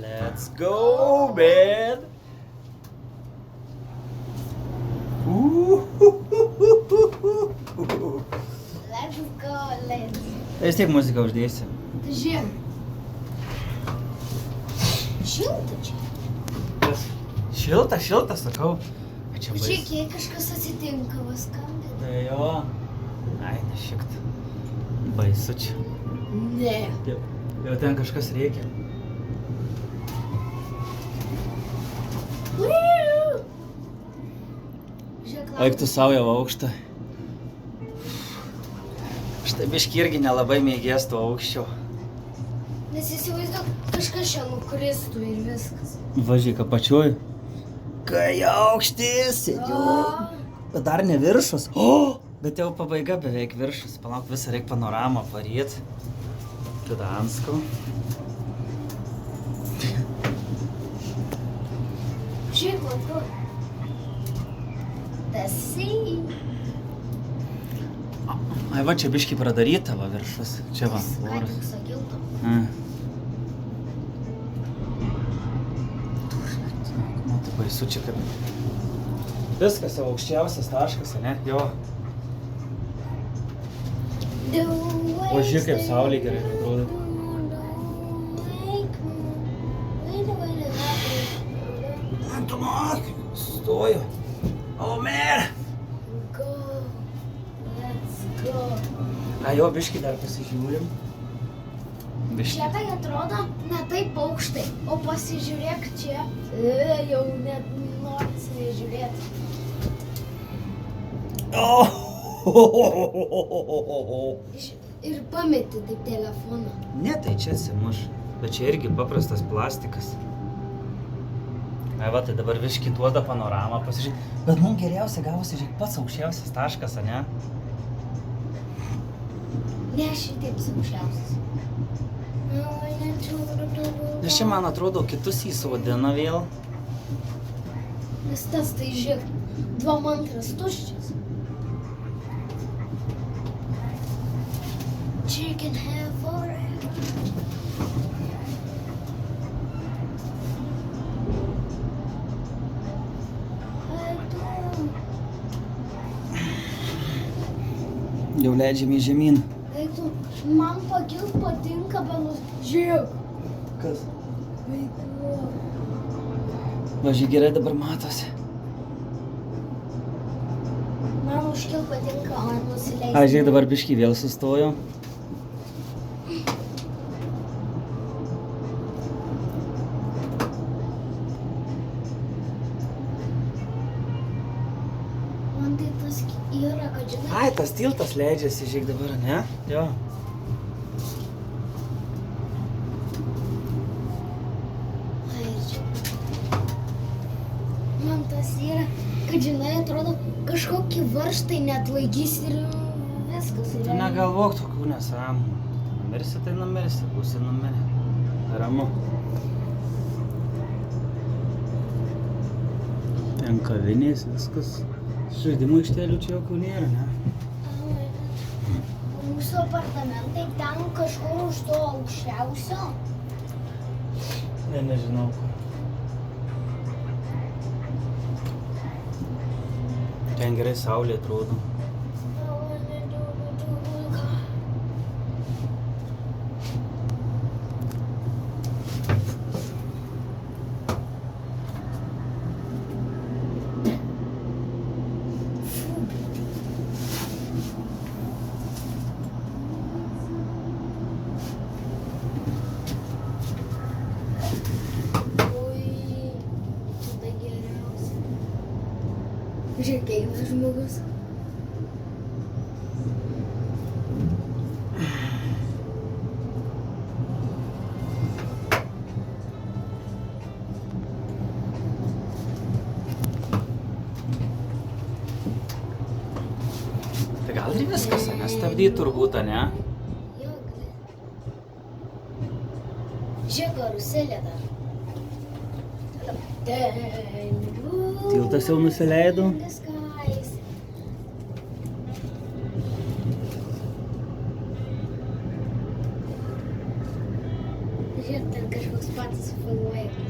Let's go, man. Let's go, let's. Tai vis tiek muziką uždėsi. Tai žiūrėk. Šilta čia. Šilta, sakau. A čia baisu. Žiūrėk, jei kažkas atsitinka, vas skambina. Tai jo. Ai, nešikt. Baisu čia. Ne. Jau ten kažkas reikia. Žiūrėk, Eik tu savo jau aukštą. Štai biški irgi nelabai mėgės to aukščio. Nes įsivaizduok, kažkas čia nukristų ir viskas. Važiuok apačioj. Kai aukštis, sėdžiu. Bet dar ne viršus. O, bet jau pabaiga beveik viršus. Palauk, visą reik panoramą paryt. Gdansko. Žiūrėk, matau. Tasai. Ai va, čia biški pradaryta va viršus. Čia va, Ką oras. tik sakiau to. Nu, tai baisu čia, kad viskas jau aukščiausias taškas, ne? Jo. O žiūrėk, kaip saulė gerai atrodo. Antomak, stoju. O, mer! A jo, biški dar pasižiūrim. Biški. Čia tai atrodo ne taip aukštai, o pasižiūrėk čia. Jau net norisi nežiūrėti. Ir pameti taip telefoną. Ne, tai čia atsimuš. Bet čia irgi paprastas plastikas. Ai va, tai dabar biški duoda panoramą pasižiūrėti. Bet mums geriausia gavosi, žiūrėk, pats aukščiausias taškas, a ne? Ne, šitaip aukščiausias. Nes čia, man atrodo, kitus įsodina vėl. Nes tas tai žiūrėk, 2 antras tuščias. Chicken have forever. Jau leidžiam į žemyn. Eiktų, man pakilt patinka, bet žiūrėk. Kas? Eiktų. Važiai gerai dabar matosi. Man užkilt patinka, o nusileisti. Ai, žiūrėk, dabar biški vėl sustojo. Man tai tas yra, kad žinai. Ai, tas tiltas leidžiasi, žiūrėk dabar, ne? Jo. Ai, čia. Man tas yra, kad žinai, atrodo, kažkokį varžtai net laikys ir viskas. Tu negalvok tokių nesąmonių. Numirsi, tai numirsi, būsi numirę. Ramu. Ten kavinės, viskas. Žaidimų aikštelių čia jokių nėra, ne? Mūsų apartamentai ten kažkur už to aukščiausio. Ne, nežinau. Ten gerai saulė atrodo. Žiūrėk, eina žmogus. Tai gal ir viskas, nestabdyt turbūt, ne? Jo, gali. Žiūrėk, karuselė dar. Tiltas jau nusileido. Žiūrėk, ten kažkoks pats galvoji.